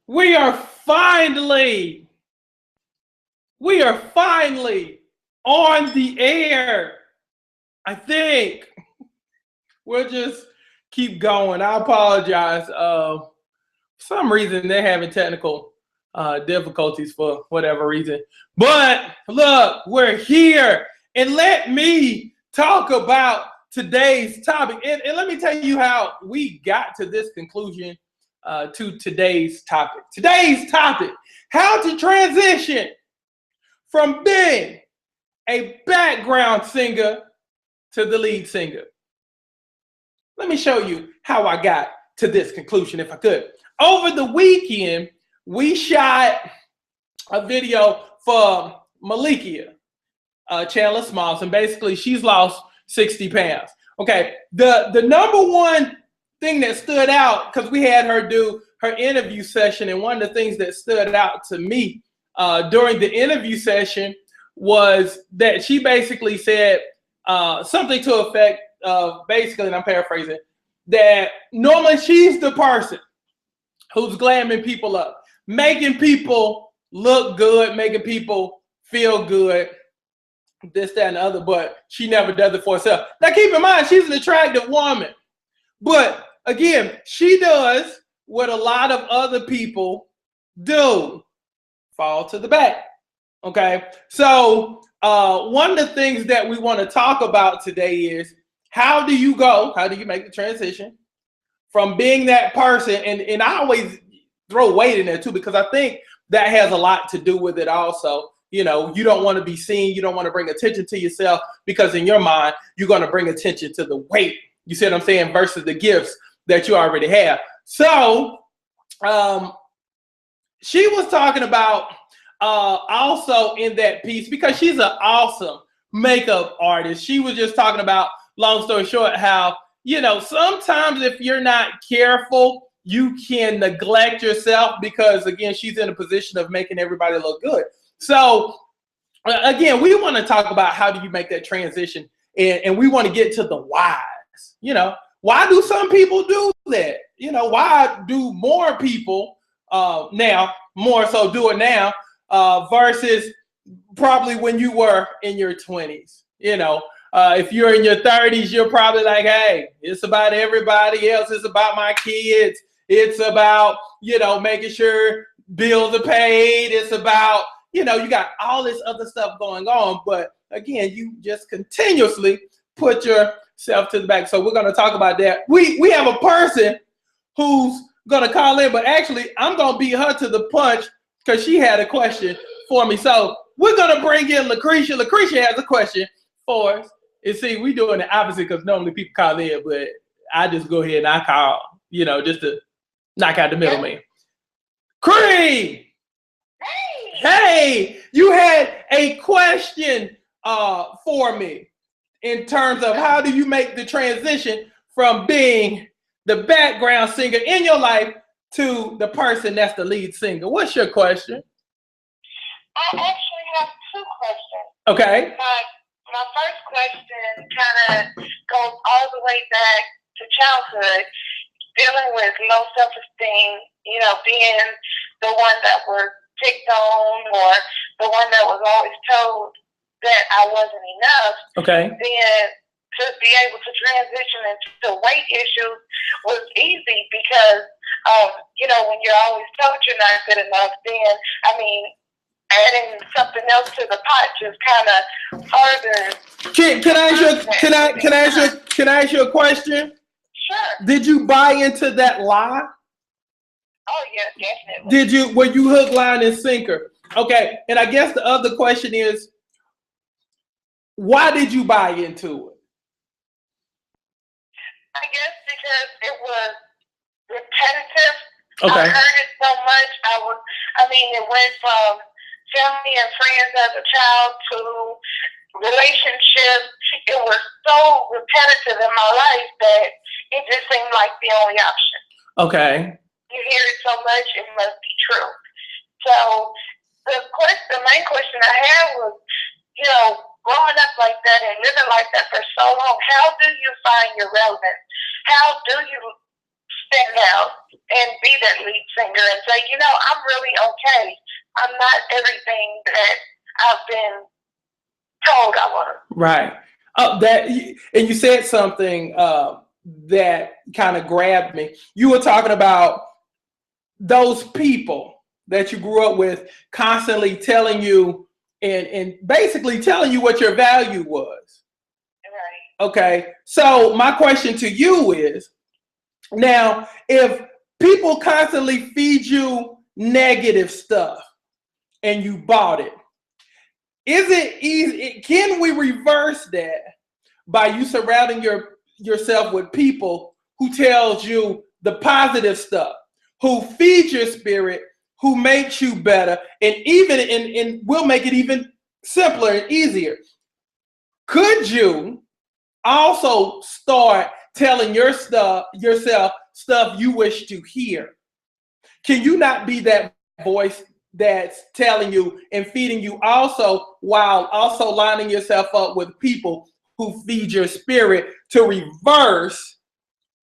We are finally on the air. I think we'll just keep going. I apologize. For some reason, they're having technical difficulties for whatever reason. But look, we're here. And let me talk about today's topic. And let me tell you how we got to this conclusion to today's topic. Today's topic, how to transition from being a background singer to the lead singer. Let me show you how I got to this conclusion, if I could. Over the weekend, we shot a video for Malikia Chandler Smalls, and basically she's lost 60 pounds. Okay, the number one thing that stood out, because we had her do her interview session, and one of the things that stood out to me during the interview session was that she basically said something to the effect of, basically, and I'm paraphrasing, that normally she's the person who's glamming people up, making people look good, making people feel good, this, that, and the other, but she never does it for herself. Now, keep in mind, she's an attractive woman, but again, she does what a lot of other people do, fall to the back. Okay, so one of the things that we want to talk about today is how do you make the transition from being that person, and I always throw weight in there too, because I think that has a lot to do with it also. You know, you don't want to be seen, you don't want to bring attention to yourself, because in your mind, you're going to bring attention to the weight, you see what I'm saying, versus the gifts that you already have. So she was talking about also in that piece, because she's an awesome makeup artist. She was just talking about, long story short, how, you know, sometimes if you're not careful, you can neglect yourself, because again, she's in a position of making everybody look good. So again, we want to talk about how do you make that transition, and we want to get to the whys. You know, why do some people do that? You know, why do more people now, more so do it now, versus probably when you were in your 20s. You know, if you're in your 30s, you're probably like, hey, it's about everybody else. It's about my kids. It's about, you know, making sure bills are paid. It's about, you know, you got all this other stuff going on. But again, you just continuously put yourself to the back. So we're going to talk about that. We have a person who's going to call in, but actually I'm going to beat her to the punch, because she had a question for me. So we're going to bring in Lucretia. Lucretia has a question for us. And see, we doing the opposite, because normally people call in, but I just go ahead and I call, you know, just to knock out the middleman. Cream! Hey, you had a question for me in terms of how do you make the transition from being the background singer in your life to the person that's the lead singer. What's your question? I actually have two questions. Okay. My first question kind of goes all the way back to childhood, dealing with low self-esteem, you know, being the one that was picked on, or the one that was always told that I wasn't enough. Okay. Then to be able to transition into weight issues was easy, because, you know, when you're always told you're not good enough, then, I mean, adding something else to the pot just kind of further. Can I ask you a question? Sure. Did you buy into that lie? Oh yeah, definitely. Were you hook, line, and sinker? Okay, and I guess the other question is, why did you buy into it? I guess because it was repetitive. Okay. I heard it so much. It went from family and friends as a child to relationships. It was so repetitive in my life that it just seemed like the only option. Okay. You hear it so much, it must be true. So the main question I had was, you know, growing up like that and living like that for so long, how do you find your relevance? How do you stand out and be that lead singer and say, you know, I'm really okay. I'm not everything that I've been told I was. Right. And you said something that kind of grabbed me. You were talking about those people that you grew up with constantly telling you and basically telling you what your value was. Right. Okay. So my question to you is, now, if people constantly feed you negative stuff and you bought it, is it easy? Can we reverse that by you surrounding yourself with people who tells you the positive stuff, who feeds your spirit, who makes you better, and even and will make it even simpler and easier? Could you also start telling yourself stuff you wish to hear? Can you not be that voice that's telling you and feeding you also, while also lining yourself up with people who feed your spirit, to reverse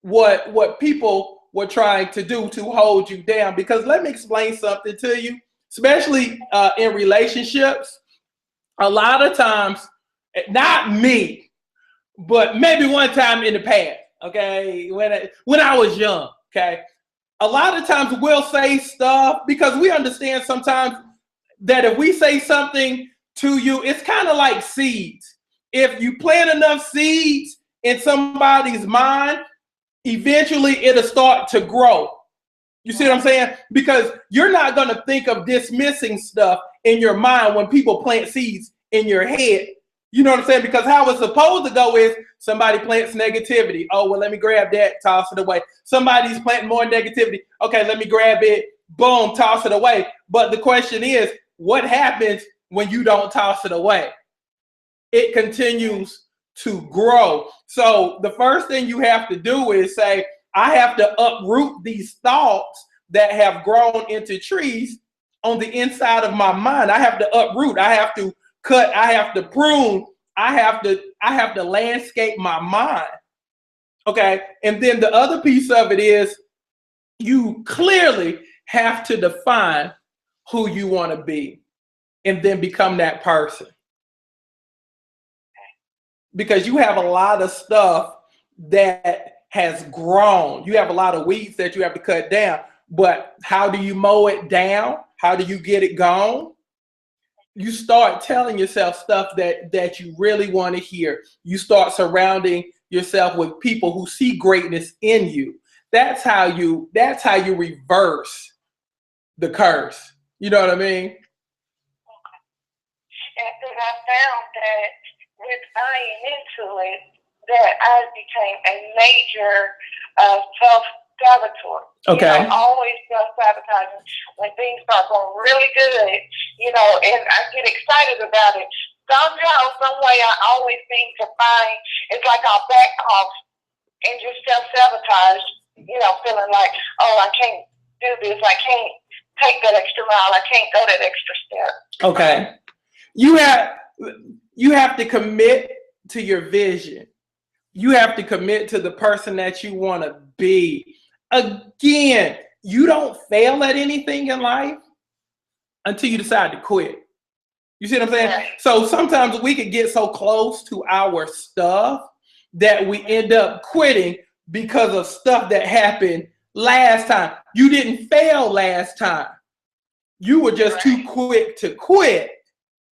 what people were trying to do to hold you down? Because let me explain something to you, especially in relationships. A lot of times, not me, but maybe one time in the past, okay, when I was young, okay, a lot of times we'll say stuff because we understand sometimes that if we say something to you, it's kind of like seeds. If you plant enough seeds in somebody's mind, eventually it'll start to grow. You see what I'm saying? Because you're not going to think of dismissing stuff in your mind when people plant seeds in your head. You know what I'm saying? Because how it's supposed to go is somebody plants negativity. Oh, well, let me grab that, toss it away. Somebody's planting more negativity. Okay, let me grab it. Boom, toss it away. But the question is, what happens when you don't toss it away? It continues to grow. So the first thing you have to do is say, I have to uproot these thoughts that have grown into trees on the inside of my mind. I have to uproot. I have to cut. I have to prune. I have to landscape my mind. Okay. And then the other piece of it is you clearly have to define who you want to be and then become that person. Because you have a lot of stuff that has grown. You have a lot of weeds that you have to cut down. But how do you mow it down? How do you get it gone? You start telling yourself stuff that you really want to hear. You start surrounding yourself with people who see greatness in you. That's how you reverse the curse. You know what I mean? And then I found that with buying into it, that I became a major self-saboteur. Okay. You know, always self-sabotaging when things start going really good, you know, and I get excited about it. Somehow, some way, I always seem to find, it's like I'll back off and just self-sabotage, you know, feeling like, oh, I can't do this, I can't take that extra mile, I can't go that extra step. Okay. You have to commit to your vision. You have to commit to the person that you want to be. Again, you don't fail at anything in life until you decide to quit. You see what I'm saying? Right. So sometimes we could get so close to our stuff that we end up quitting because of stuff that happened last time. You didn't fail last time. You were just too quick to quit.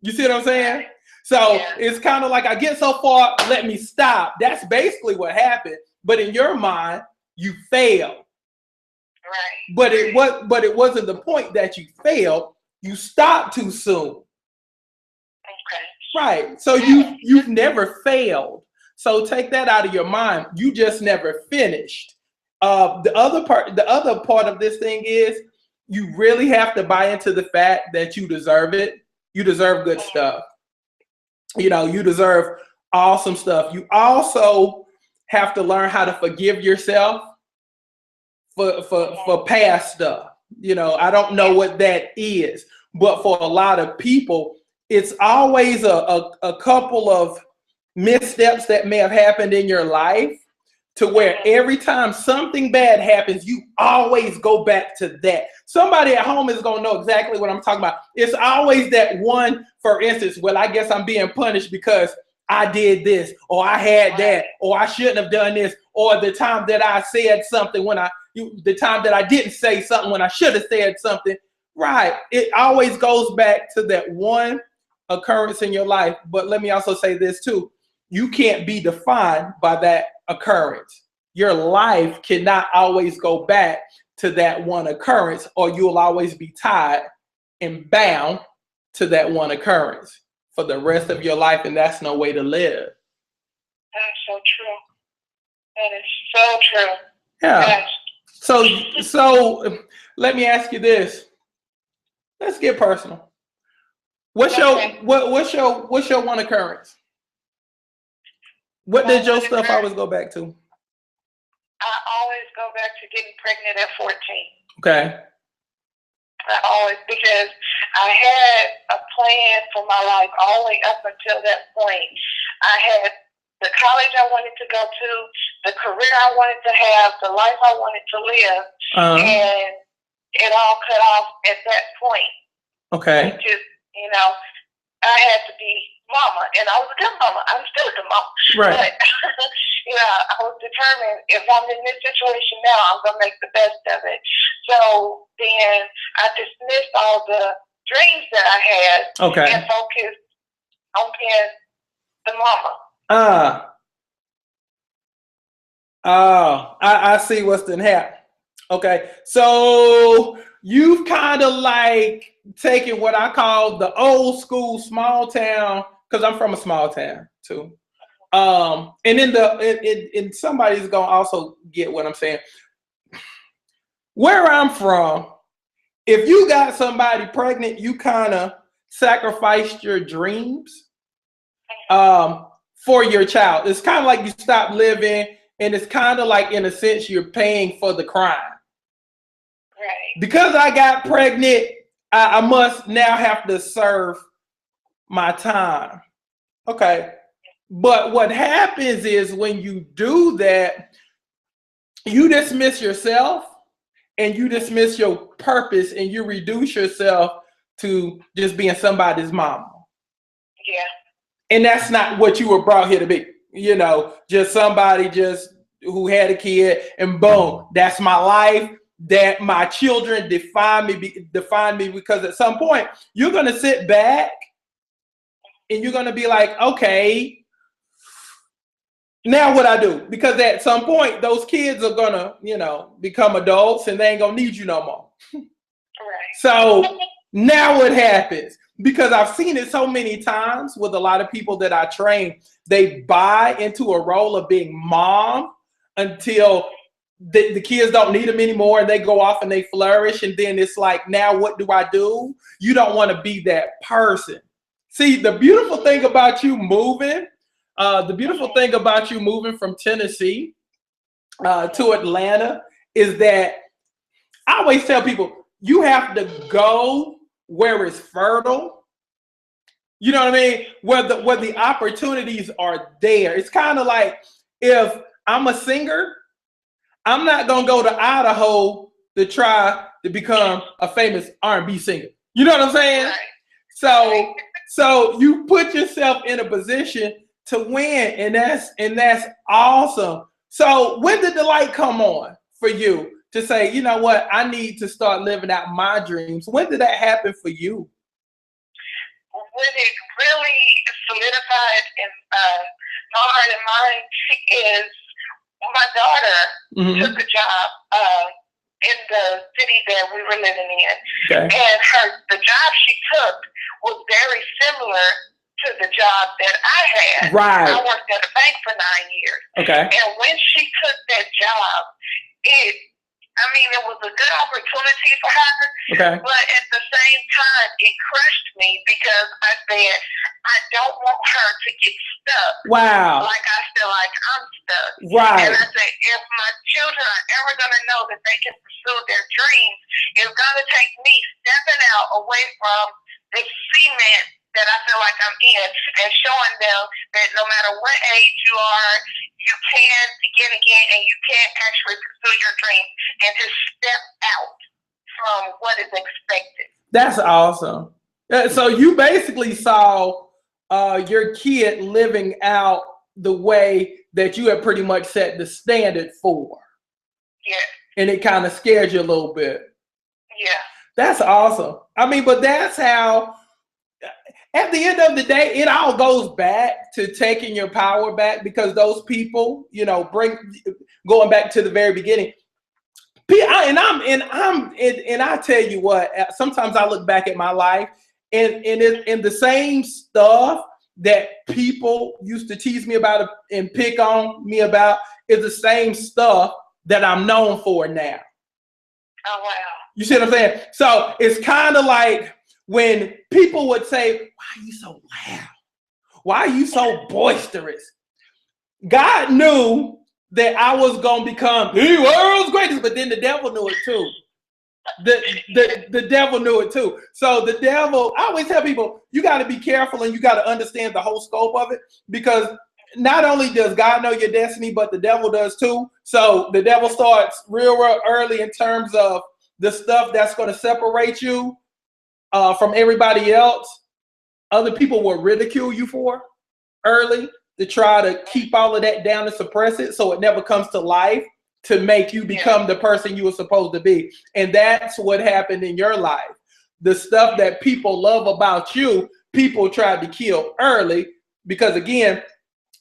You see what I'm saying? So it's kind of like, I get so far, let me stop. That's basically what happened. But in your mind, you failed. Right. But it wasn't the point that you failed. You stopped too soon. Okay. Right. So you've never failed. So take that out of your mind. You just never finished. The other part of this thing is you really have to buy into the fact that you deserve it. You deserve good stuff. You know, you deserve awesome stuff. You also have to learn how to forgive yourself for past stuff. You know, I don't know what that is, but for a lot of people, it's always a couple of missteps that may have happened in your life to where every time something bad happens, you always go back to that. Somebody at home is going to know exactly what I'm talking about. It's always that one, for instance, well, I guess I'm being punished because I did this, or I had that, or I shouldn't have done this, or the time that I said something the time that I didn't say something when I should have said something. Right. It always goes back to that one occurrence in your life. But let me also say this too. You can't be defined by that occurrence. Your life cannot always go back to that one occurrence, or you'll always be tied and bound to that one occurrence for the rest of your life, and that's no way to live. That's so true. That is so true. Yeah. Yes. So let me ask you this. Let's get personal. What's your one occurrence? What did your stuff always go back to? I always go back to getting pregnant at 14. Okay. Because I had a plan for my life all the way up until that point. I had the college I wanted to go to, the career I wanted to have, the life I wanted to live, and it all cut off at that point. Okay. Which is, I had to be mama, and I was a good mama. I'm still a good mama. Right. But, I was determined if I'm in this situation now, I'm going to make the best of it. So then I dismissed all the dreams that I had and focused on being the mama. I see what's been happening. Okay. So you've kind of like taken what I call the old school small town, because I'm from a small town too. And then somebody's gonna also get what I'm saying. Where I'm from, if you got somebody pregnant, you kind of sacrificed your dreams for your child. It's kind of like you stop living, and it's kind of like, in a sense, you're paying for the crime. Right. Because I got pregnant, I must now have to serve my time. Okay. But what happens is when you do that, you dismiss yourself and you dismiss your purpose, and you reduce yourself to just being somebody's mama. Yeah. And that's not what you were brought here to be. Just somebody who had a kid, and boom, that's my life. That my children define me because at some point you're going to sit back and you're going to be like, okay, now what I do? Because at some point those kids are going to, become adults, and they ain't going to need you no more. Right. So now what happens? Because I've seen it so many times with a lot of people that I train, they buy into a role of being mom until the kids don't need them anymore, and they go off and they flourish. And then it's like, now what do I do? You don't want to be that person. See, the beautiful thing about you moving from Tennessee to Atlanta is that I always tell people, you have to go where it's fertile. You know what I mean? Where the opportunities are there. It's kind of like, if I'm a singer, I'm not going to go to Idaho to try to become a famous R&B singer. You know what I'm saying? Right. So you put yourself in a position to win, and that's awesome. So when did the light come on for you to say, you know what, I need to start living out my dreams? When did that happen for you? When it really solidified in my heart and mind is my daughter took a job in the city that we were living in. Okay. And the job she took was very similar to the job that I had. Right. I worked at a bank for 9 years. Okay. And when she took that job, it was a good opportunity for her. Okay. But at the same time, it crushed me because I said, I don't want her to get stuck. Wow. Like I feel like I'm stuck. Right. And I said, if my children are ever going to know that they can pursue their dreams, it's going to take me stepping out away from the cement that I feel like I'm in, and showing them that no matter what age you are, you can begin again, and you can actually pursue your dreams and to step out from what is expected. That's awesome. So you basically saw your kid living out the way that you had pretty much set the standard for. Yeah. And it kind of scared you a little bit. Yeah. That's awesome. I mean, but that's how, at the end of the day, it all goes back to taking your power back, because those people, you know, going back to the very beginning. And I tell you what, sometimes I look back at my life and the same stuff that people used to tease me about and pick on me about is the same stuff that I'm known for now. Oh, wow. You see what I'm saying? So it's kind of like when people would say, why are you so loud? Why are you so boisterous? God knew that I was going to become the world's greatest, but then the devil knew it too. The devil knew it too. So the devil, I always tell people, you got to be careful and you got to understand the whole scope of it, because not only does God know your destiny, but the devil does too. So the devil starts real early in terms of the stuff that's going to separate you from everybody else. Other people will ridicule you for early to try to keep all of that down and suppress it so it never comes to life to make you become the person you were supposed to be. And that's what happened in your life. The stuff that people love about you, people tried to kill early, because again,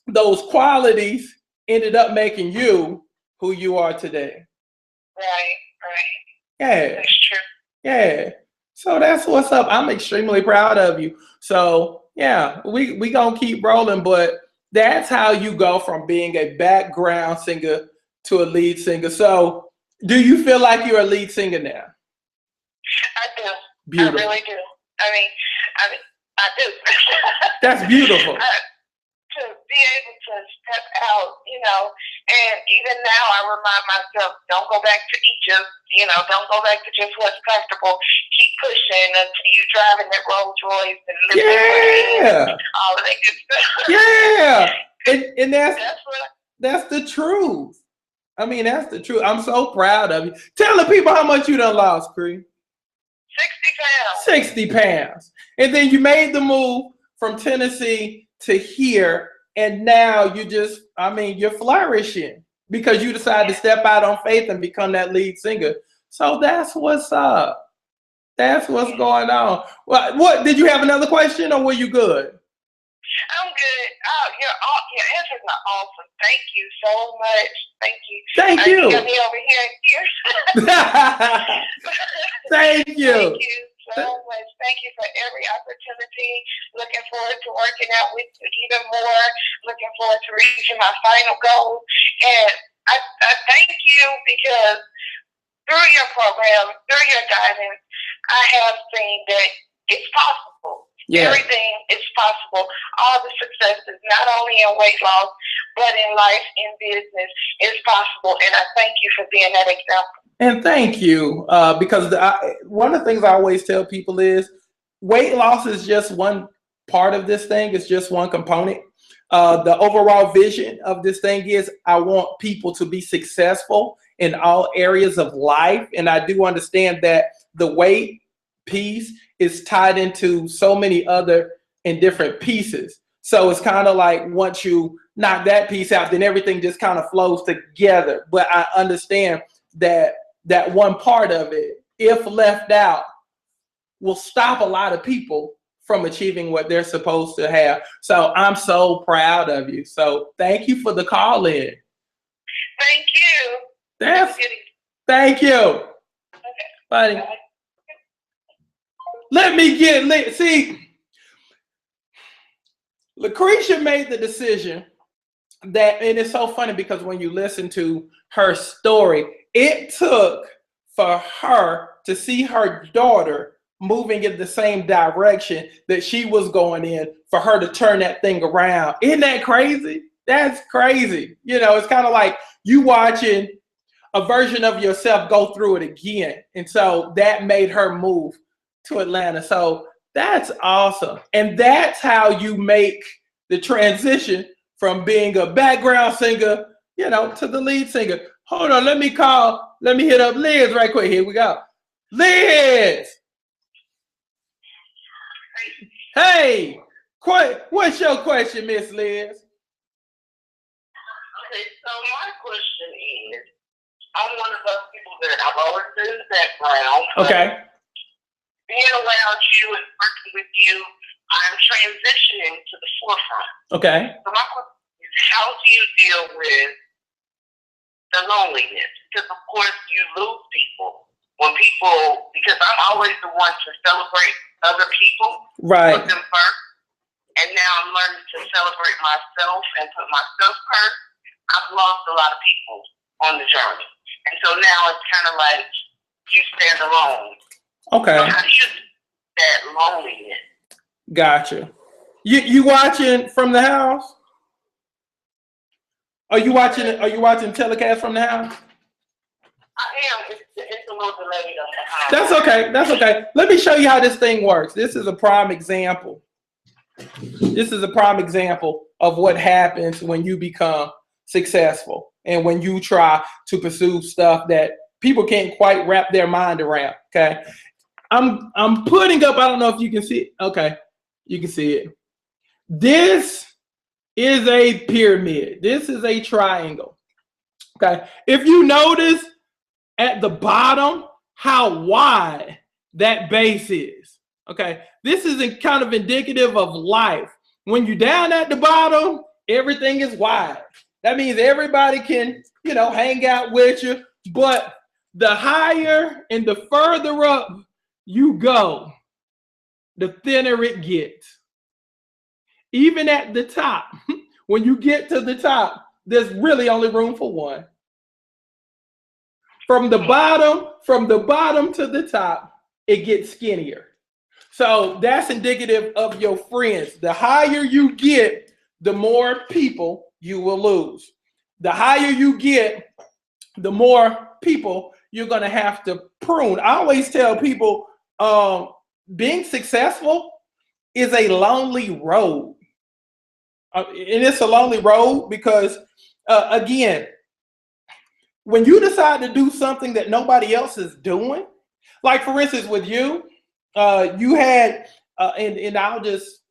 those qualities ended up making you who you are today. Right. Yeah. That's true. Yeah. So that's what's up. I'm extremely proud of you. So yeah, we gonna keep rolling, but that's how you go from being a background singer to a lead singer. So do you feel like you're a lead singer now? I do. Beautiful. I really do. I do. That's beautiful. To be able to step out, you know, and even now I remind myself, don't go back to Egypt, you know, don't go back to just what's comfortable. Keep pushing until you're driving that Rolls Royce and living all of that good stuff. Yeah. And that's the truth. I mean, that's the truth. I'm so proud of you. Tell the people how much you done lost, Cree. 60 pounds. 60 pounds. And then you made the move from Tennessee to here, and now you're flourishing because you decided to step out on faith and become that lead singer. So that's what's up. That's what's going on. What did you have another question, or were you good? I'm good. Oh, your answers are awesome. Thank you so much. Thank you. Thank you. You got me over here in tears. Thank you. Thank you so much. Thank you for every opportunity. Looking forward to working out with you even more. Looking forward to reaching my final goal. And I thank you because through your program, through your guidance, I have seen that it's possible. Yeah. Everything is possible. All the successes, not only in weight loss, but in life, in business, is possible. And I thank you for being that example. And thank you, because one of the things I always tell people is weight loss is just one part of this thing. It's just one component. The overall vision of this thing is I want people to be successful in all areas of life. And I do understand that the weight piece is tied into so many other and different pieces. So it's kind of like once you knock that piece out, then everything just kind of flows together. But I understand that one part of it, if left out, will stop a lot of people from achieving what they're supposed to have. So I'm so proud of you. So thank you for the call in. Thank you. Thank you. Okay. Buddy. Bye. Let me get lit. See, Lucretia made the decision that, and it's so funny because when you listen to her story, it took for her to see her daughter moving in the same direction that she was going in for her to turn that thing around. Isn't that crazy? That's crazy. You know, it's kind of like you watching a version of yourself go through it again. And so that made her move to Atlanta. So That's awesome. And that's how you make the transition from being a background singer, you know, to the lead singer. Hold on, let me hit up Liz right quick. Here we go. Liz! Hey, what's your question, Miss Liz? Okay, so my question is, I'm one of those people that I've always been in the background. Okay. Being around you and working with you, I'm transitioning to the forefront. Okay. So my question is, how do you deal with the loneliness? Because of course you lose people because I'm always the one to celebrate other people, right, put them first, and now I'm learning to celebrate myself and put myself first. I've lost a lot of people on the journey, and so now it's kind of like you stand alone. Okay. So how do you do that loneliness? Gotcha. You watching from the house? Are you watching telecast from the house? I am. It's a little delayed on the house. That's okay. That's okay. Let me show you how this thing works. This is a prime example. This is a prime example of what happens when you become successful and when you try to pursue stuff that people can't quite wrap their mind around. Okay. I'm putting up, I don't know if you can see it. Okay. You can see it. This is a pyramid. This is a triangle. Okay. If you notice at the bottom how wide that base is. Okay. This is kind of indicative of life. When you're down at the bottom, everything is wide. That means everybody can, you know, hang out with you. But the higher and the further up you go, the thinner it gets. Even at the top, when you get to the top, there's really only room for one. From the bottom to the top, it gets skinnier. So that's indicative of your friends. The higher you get, the more people you will lose. The higher you get, the more people you're going to have to prune. I always tell people being successful is a lonely road. And it's a lonely road because, again, when you decide to do something that nobody else is doing, like for instance with you, you had, and I'll just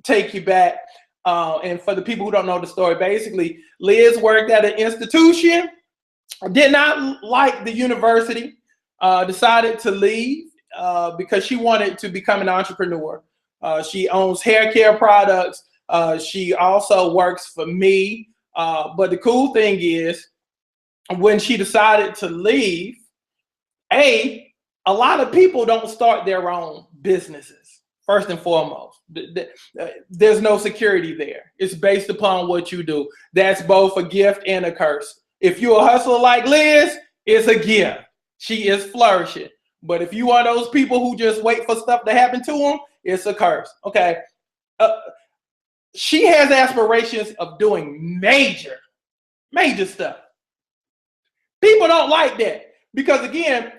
take you back. And for the people who don't know the story, basically, Liz worked at an institution, did not like the university, decided to leave because she wanted to become an entrepreneur. She owns hair care products. She also works for me. But the cool thing is, when she decided to leave, a lot of people don't start their own businesses. First and foremost, there's no security there. It's based upon what you do. That's both a gift and a curse. If you're a hustler like Liz, it's a gift. She is flourishing. But if you are those people who just wait for stuff to happen to them, it's a curse. Okay. She has aspirations of doing major stuff. People don't like that because, again,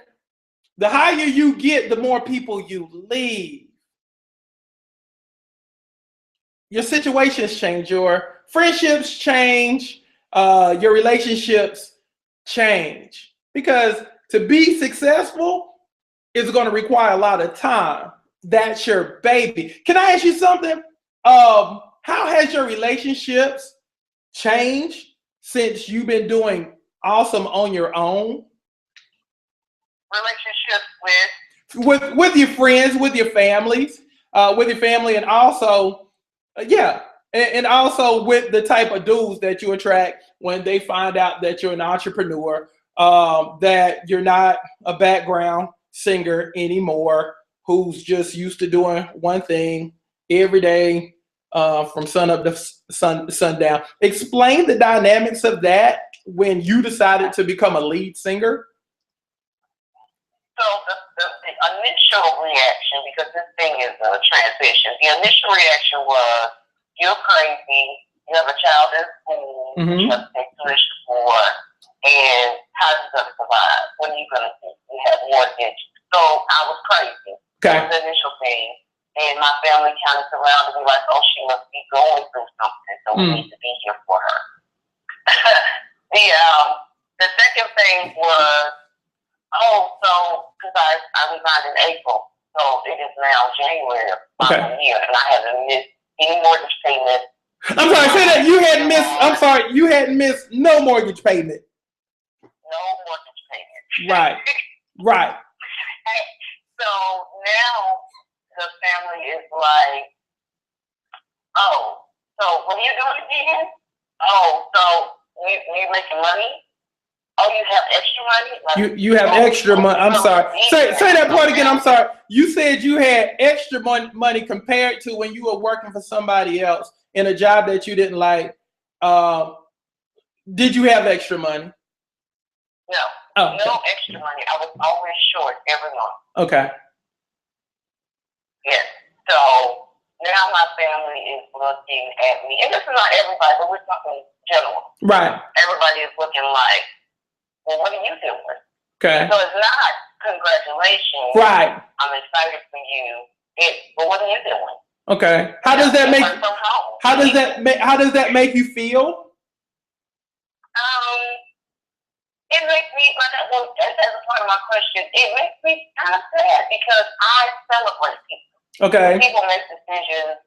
the higher you get, the more people you leave. Your situations change, your friendships change, your relationships change. Because to be successful is going to require a lot of time. That's your baby. Can I ask you something? How has your relationships changed since you've been doing awesome on your own? Relationships with your friends, with your families, and also, and also with the type of dudes that you attract when they find out that you're an entrepreneur, that you're not a background singer anymore, who's just used to doing one thing every day, from sun up to sundown. Explain the dynamics of that when you decided to become a lead singer. So the initial reaction, because this thing is a transition, the initial reaction was, you're crazy, you have a child in school, you have to take tuition for, and how are you going to survive? When are you going to do? You have mortgage. So I was crazy. Okay. That was the initial thing. And my family kind of surrounded me like, oh, she must be going through something, so we need to be here for her. The second thing was, because I resigned in April, so it is now January of my year, and I haven't missed any mortgage payment. I'm sorry, say that you hadn't missed. I'm sorry, you hadn't missed no mortgage payment. No mortgage payment. Right. So now the family is like, oh, so what are you doing again? Oh, so you making money? Oh, you have extra money? Like, you have extra money. I'm sorry. Say that part again. I'm sorry. You said you had extra money compared to when you were working for somebody else in a job that you didn't like. Did you have extra money? No. Oh, okay. No extra money. I was always short every month. Okay. Yes. So now my family is looking at me, and this is not everybody, but we're talking general. Right. Everybody is looking like, well, what are you doing? Okay. So it's not congratulations. Right. I'm excited for you. But what are you doing? Okay. How does that make? How does that make you feel? It makes me, as a part of my question, it makes me kind of sad because I celebrate people. Okay. When people make decisions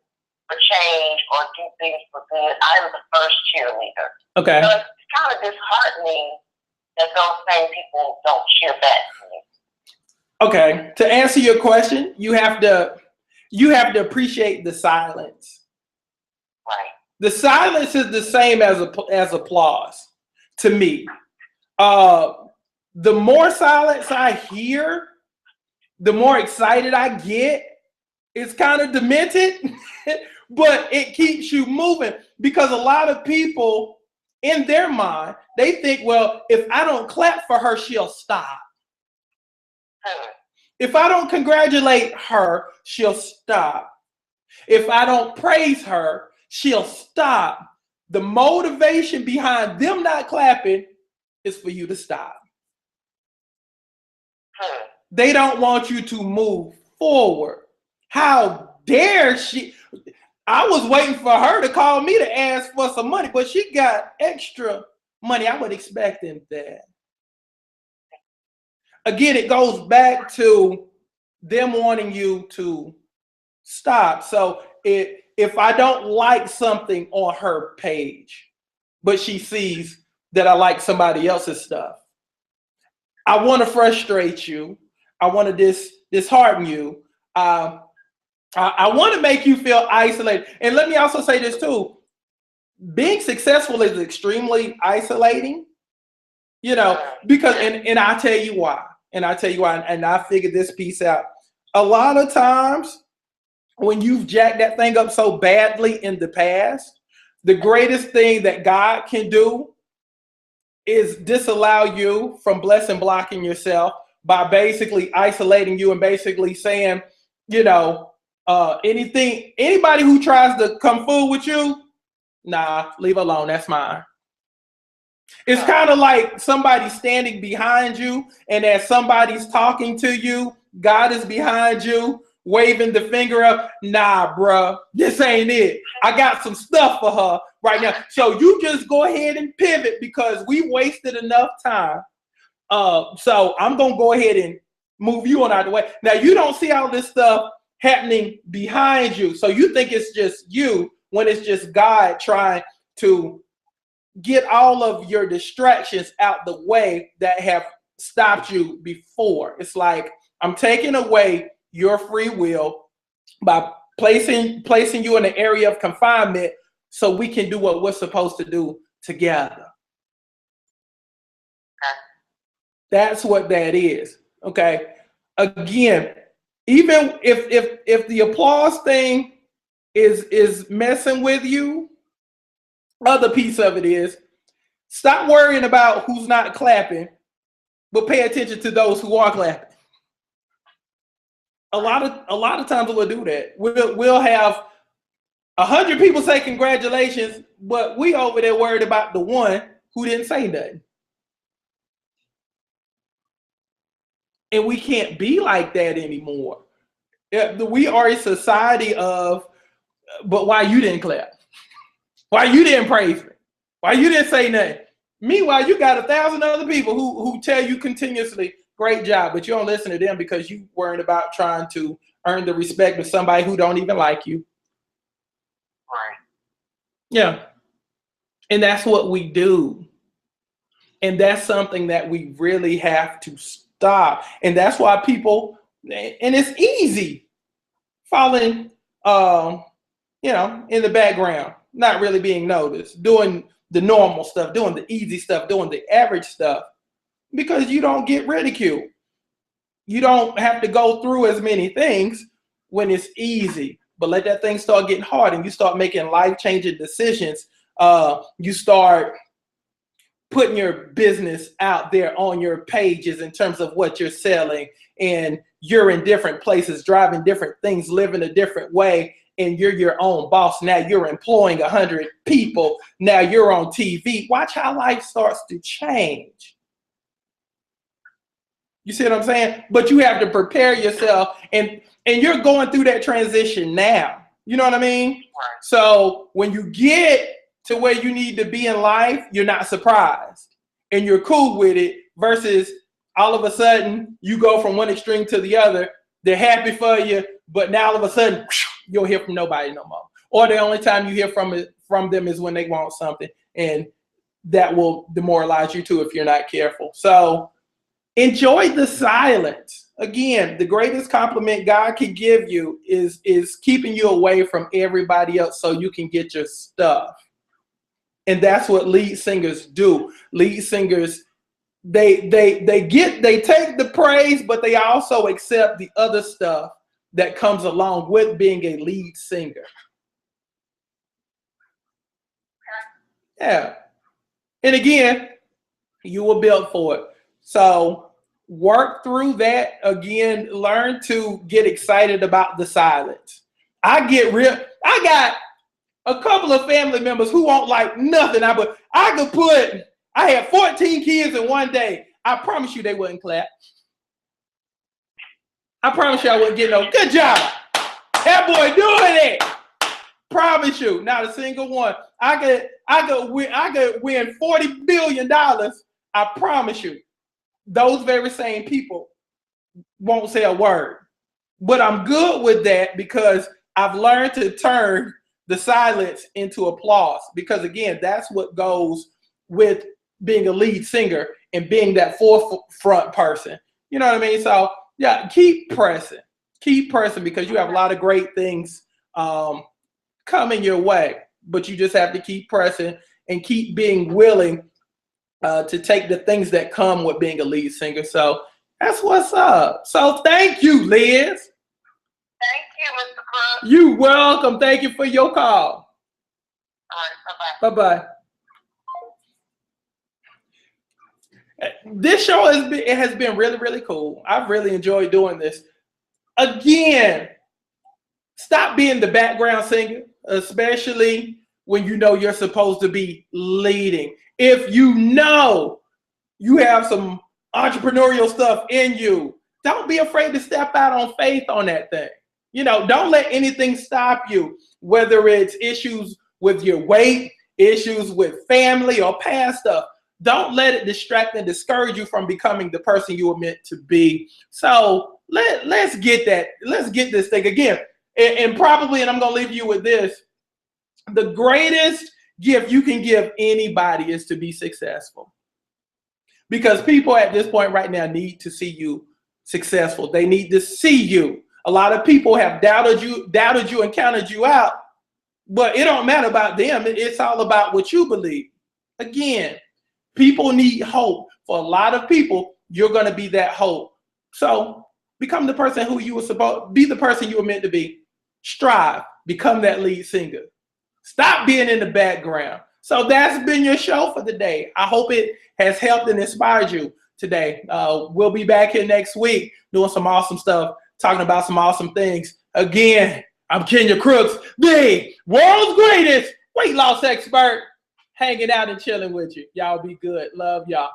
for change or do things for good, I am the first cheerleader. Okay. So it's kind of disheartening that those same people don't cheer back for me. Okay. To answer your question, you have to appreciate the silence. Right. The silence is the same as applause to me. The more silence I hear, the more excited I get. It's kind of demented, but it keeps you moving because a lot of people in their mind, they think, well, if I don't clap for her, she'll stop. If I don't congratulate her, she'll stop. If I don't praise her, she'll stop. The motivation behind them not clapping is for you to stop. They don't want you to move forward. How dare she? I was waiting for her to call me to ask for some money, but she got extra money. I would expect that. Again, it goes back to them wanting you to stop. So if I don't like something on her page, but she sees that I like somebody else's stuff, I want to frustrate you. I want to dishearten you. I want to make you feel isolated. And let me also say this too. Being successful is extremely isolating, because, and I'll tell you why. And I figured this piece out. A lot of times when you've jacked that thing up so badly in the past, the greatest thing that God can do is disallow you from blessing blocking yourself by basically isolating you and basically saying, anybody who tries to come fool with you, nah, leave alone. That's mine. It's kind of like somebody standing behind you, and as somebody's talking to you, God is behind you, waving the finger up. Nah, bruh, this ain't it. I got some stuff for her right now. So you just go ahead and pivot because we wasted enough time. So I'm going to go ahead and move you on out of the way. Now, you don't see all this stuff happening behind you. So you think it's just you when it's just God trying to get all of your distractions out the way that have stopped you before. It's like I'm taking away your free will by placing you in an area of confinement so we can do what we're supposed to do together. That's what that is. Okay. Again, even if the applause thing is messing with you, other piece of it is stop worrying about who's not clapping, but pay attention to those who are clapping. A lot of times we'll do that. We'll have 100 people say congratulations, but we over there worried about the one who didn't say nothing. And we can't be like that anymore. We are a society of, but why you didn't clap? Why you didn't praise me? Why you didn't say nothing? Meanwhile, you got 1,000 other people who tell you continuously, great job, but you don't listen to them because you weren't about trying to earn the respect of somebody who don't even like you. Right. Yeah. And that's what we do. And that's something that we really have to stop. And that's why people, and it's easy falling, in the background, not really being noticed, doing the normal stuff, doing the easy stuff, doing the average stuff, because you don't get ridiculed. You don't have to go through as many things when it's easy. But let that thing start getting hard and you start making life-changing decisions. You start putting your business out there on your pages in terms of what you're selling, and you're in different places, driving different things, living a different way, and you're your own boss. Now you're employing 100 people. Now you're on TV. Watch how life starts to change. You see what I'm saying? But you have to prepare yourself, and you're going through that transition now. You know what I mean? Right. So when you get to where you need to be in life, you're not surprised and you're cool with it, versus all of a sudden you go from one extreme to the other. They're happy for you, but now all of a sudden you don't hear from nobody no more. Or the only time you hear from them is when they want something, and that will demoralize you too if you're not careful. So enjoy the silence. Again, the greatest compliment God can give you is keeping you away from everybody else so you can get your stuff. And that's what lead singers do. Lead singers, they take the praise, but they also accept the other stuff that comes along with being a lead singer. Yeah. And again, you were built for it. So work through that. Again, learn to get excited about the silence. I got a couple of family members who won't like nothing. I had 14 kids in one day. I promise you they wouldn't clap. I promise you I wouldn't get no good job. That boy doing it. Promise you, not a single one. I could win $40 billion. I promise you. Those very same people won't say a word. But I'm good with that because I've learned to turn the silence into applause, because again, that's what goes with being a lead singer and being that forefront person. You know what I mean? So yeah, keep pressing because you have a lot of great things coming your way, but you just have to keep pressing and keep being willing to take the things that come with being a lead singer. So that's what's up. So thank you, Liz. Thank you, Mr. Crooks. You're welcome. Thank you for your call. All right, Bye-bye. This show has been really, really cool. I've really enjoyed doing this. Again, stop being the background singer, especially when you know you're supposed to be leading. If you know you have some entrepreneurial stuff in you, don't be afraid to step out on faith on that thing. You know, don't let anything stop you, whether it's issues with your weight, issues with family, or past stuff. Don't let it distract and discourage you from becoming the person you were meant to be. So let's get that. Let's get this thing again. And probably, and I'm going to leave you with this, the greatest gift you can give anybody is to be successful. Because people at this point right now need to see you successful. They need to see you. A lot of people have doubted you and counted you out, but it don't matter about them. It's all about what you believe. Again, people need hope. For a lot of people, you're going to be that hope. So become the person who you were supposed to be, the person you were meant to be. Strive, become that lead singer. Stop being in the background. So that's been your show for the day. I hope it has helped and inspired you today. We'll be back here next week doing some awesome stuff, talking about some awesome things. Again, I'm Kenya Crooks, the world's greatest weight loss expert, hanging out and chilling with you. Y'all be good. Love y'all.